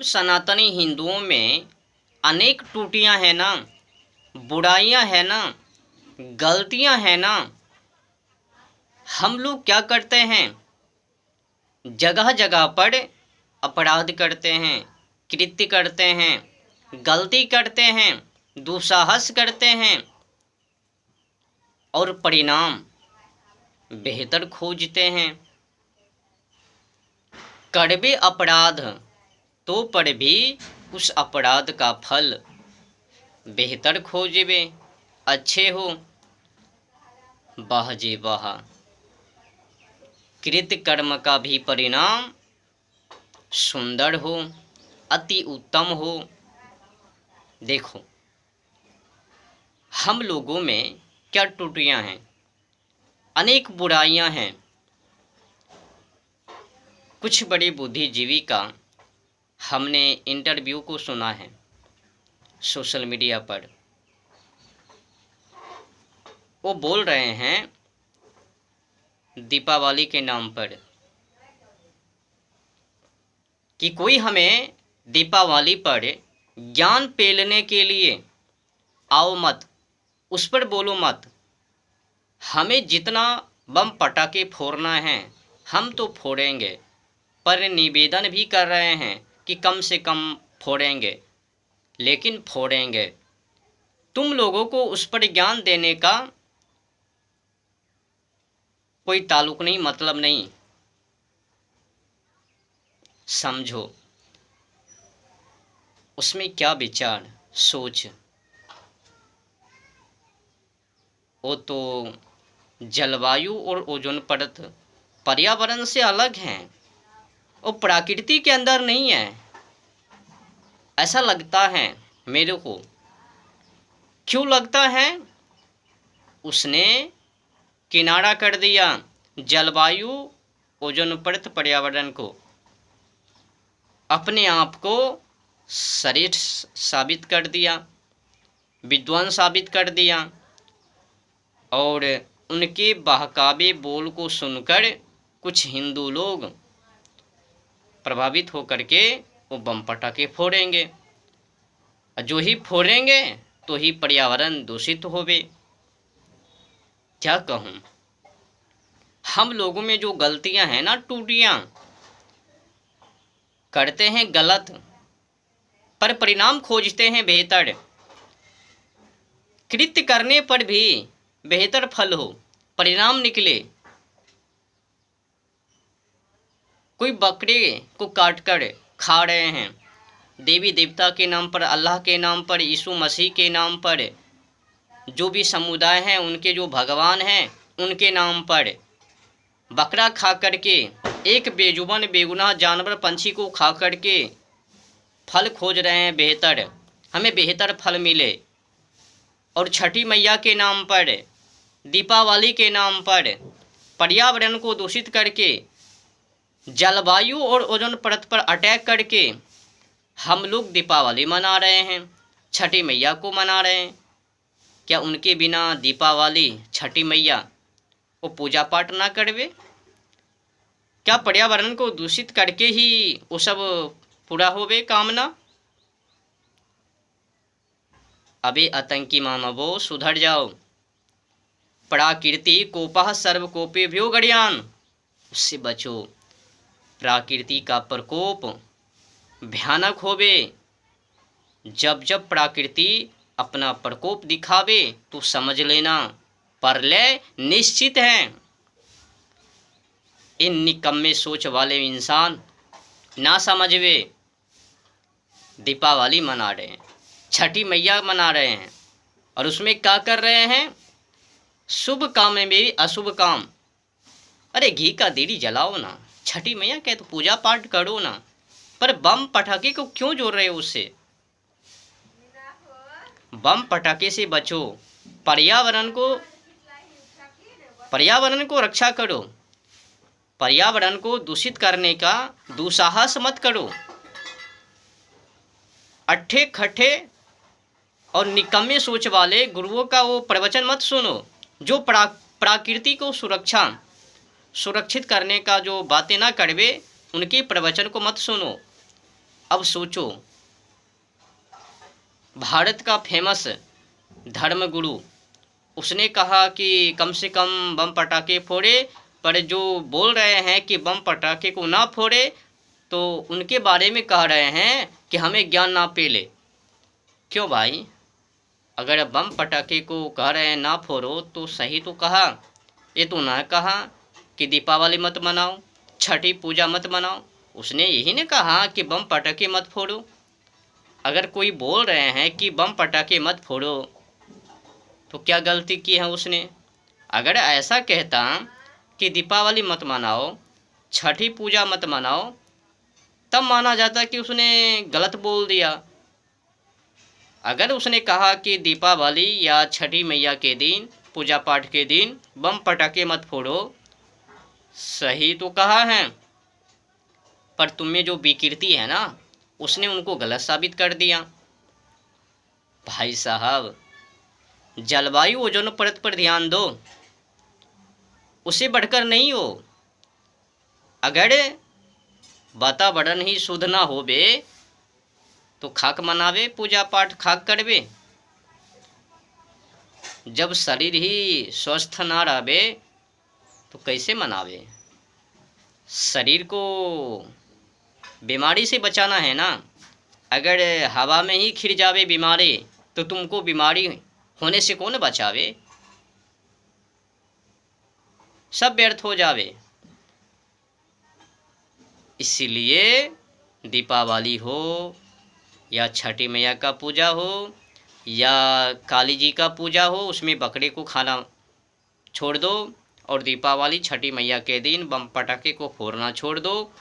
सनातनी हिंदुओं में अनेक त्रुटियां हैं ना, बुराइयां हैं ना, गलतियां हैं ना। हम लोग क्या करते हैं, जगह जगह पर अपराध करते हैं, कृत्य करते हैं, गलती करते हैं, दुस्साहस करते हैं और परिणाम बेहतर खोजते हैं। कड़वे अपराध तो पर भी उस अपराध का फल बेहतर खोजबे, अच्छे हो। वाह जी वाह, कृत कर्म का भी परिणाम सुंदर हो, अति उत्तम हो। देखो, हम लोगों में क्या त्रुटियां हैं, अनेक बुराइयां हैं। कुछ बड़े बुद्धिजीवी का हमने इंटरव्यू को सुना है सोशल मीडिया पर। वो बोल रहे हैं दीपावली के नाम पर कि कोई हमें दीपावली पर ज्ञान पेलने के लिए आओ मत, उस पर बोलो मत। हमें जितना बम पटाखे फोड़ना है हम तो फोड़ेंगे, पर निवेदन भी कर रहे हैं कि कम से कम फोड़ेंगे, लेकिन फोड़ेंगे। तुम लोगों को उस पर ज्ञान देने का कोई ताल्लुक नहीं, मतलब नहीं। समझो उसमें क्या विचार सोच। वो तो जलवायु और ओजोन परत पर्यावरण से अलग हैं, वो प्रकृति के अंदर नहीं है, ऐसा लगता है मेरे को। क्यों लगता है? उसने किनारा कर दिया जलवायु ओजोन परत पर्यावरण को, अपने आप को श्रेष्ठ साबित कर दिया, विद्वान साबित कर दिया। और उनके बहकावे बोल को सुनकर कुछ हिंदू लोग प्रभावित होकर के वो बम पटाखे फोड़ेंगे, जो ही फोड़ेंगे तो ही पर्यावरण दूषित होवे। क्या कहूँ, हम लोगों में जो गलतियां हैं ना, त्रुटियां, करते हैं गलत पर परिणाम खोजते हैं बेहतर। कृत्य करने पर भी बेहतर फल हो, परिणाम निकले। कोई बकरे को काटकर खा रहे हैं, देवी देवता के नाम पर, अल्लाह के नाम पर, यीशु मसीह के नाम पर, जो भी समुदाय हैं उनके जो भगवान हैं उनके नाम पर बकरा खा करके, एक बेजुबान बेगुनाह जानवर पंछी को खा करके फल खोज रहे हैं बेहतर, हमें बेहतर फल मिले। और छठी मैया के नाम पर, दीपावली के नाम पर पर्यावरण को दूषित करके, जलवायु और ओजोन परत पर अटैक करके हम लोग दीपावली मना रहे हैं, छठी मैया को मना रहे हैं। क्या उनके बिना दीपावली, छठी मैया वो पूजा पाठ ना करवे? क्या पर्यावरण को दूषित करके ही वो सब पूरा होवे कामना? अबे आतंकी मानवो, सुधर जाओ। प्राकृति कोपः सर्वकोपेभ्यो गरीयान, उससे बचो। प्राकृति का प्रकोप भयानक होवे। जब जब प्रकृति अपना प्रकोप दिखावे तो समझ लेना प्रलय निश्चित है। इन निकम्मे सोच वाले इंसान ना समझवे। दीपावली मना रहे हैं, छठी मैया मना रहे हैं, और उसमें क्या कर रहे हैं? शुभ काम में भी अशुभ काम। अरे घी का दीरी जलाओ ना, छठी मैया कहे तो पूजा पाठ करो ना, पर बम पटाखे को क्यों जोड़ रहे हो? उससे बम पटाखे से बचो, पर्यावरण को रक्षा करो, पर्यावरण को दूषित करने का दुस्साहस मत करो। अट्ठे खट्टे और निकम्मे सोच वाले गुरुओं का वो प्रवचन मत सुनो, जो प्रकृति को सुरक्षित करने का जो बातें ना करवे, उनके प्रवचन को मत सुनो। अब सोचो, भारत का फेमस धर्मगुरु, उसने कहा कि कम से कम बम पटाखे फोड़े, पर जो बोल रहे हैं कि बम पटाखे को ना फोड़े, तो उनके बारे में कह रहे हैं कि हमें ज्ञान ना पेले। क्यों भाई? अगर बम पटाखे को कह रहे हैं ना फोड़ो तो सही तो कहा। ये तो ना कहा कि दीपावली मत मनाओ, छठी पूजा मत मनाओ, उसने यही ने कहा कि बम पटाखे मत फोड़ो। अगर कोई बोल रहे हैं कि बम पटाखे मत फोड़ो, तो क्या गलती की है उसने? अगर ऐसा कहता कि दीपावली मत मनाओ, छठी पूजा मत मनाओ, तब माना जाता कि उसने गलत बोल दिया। अगर उसने कहा कि दीपावली या छठी मैया के दिन, पूजा पाठ के दिन बम पटाखे मत फोड़ो, सही तो कहा है, पर तुम्हें जो विकृति है ना, उसने उनको गलत साबित कर दिया। भाई साहब, जलवायु ओजोन परत पर ध्यान दो, उससे बढ़कर नहीं हो। अगर वातावरण ही शुद्ध ना होवे तो खाक मनावे, पूजा पाठ खाक करवे। जब शरीर ही स्वस्थ ना रहे तो कैसे मनावे? शरीर को बीमारी से बचाना है ना। अगर हवा में ही खिर जावे बीमारी, तो तुमको बीमारी होने से कौन बचावे? सब व्यर्थ हो जावे। इसीलिए दीपावली हो या छठी मैया का पूजा हो या काली जी का पूजा हो, उसमें बकरे को खाना छोड़ दो, और दीपावली छठी मैया के दिन बम पटाखे को फोड़ना छोड़ दो।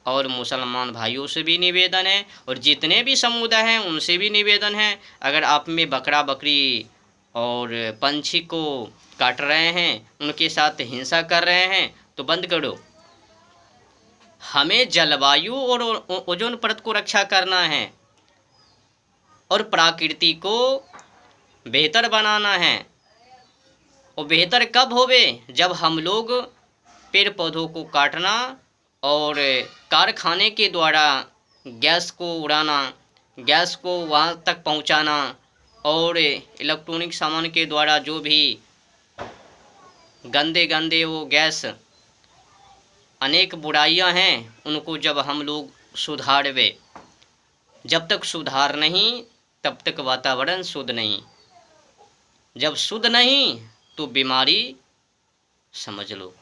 और मुसलमान भाइयों से भी निवेदन है, और जितने भी समुदाय हैं उनसे भी निवेदन है, अगर आप में बकरा बकरी और पंछी को काट रहे हैं, उनके साथ हिंसा कर रहे हैं, तो बंद करो। हमें जलवायु और ओजोन परत को रक्षा करना है और प्रकृति को बेहतर बनाना है। और बेहतर कब होवे? जब हम लोग पेड़ पौधों को काटना और कारखाने के द्वारा गैस को उड़ाना, गैस को वहाँ तक पहुँचाना, और इलेक्ट्रॉनिक सामान के द्वारा जो भी गंदे गंदे वो गैस, अनेक बुराइयां हैं, उनको जब हम लोग सुधारवे। जब तक सुधार नहीं तब तक वातावरण शुद्ध नहीं। जब शुद्ध नहीं तो बीमारी समझ लो।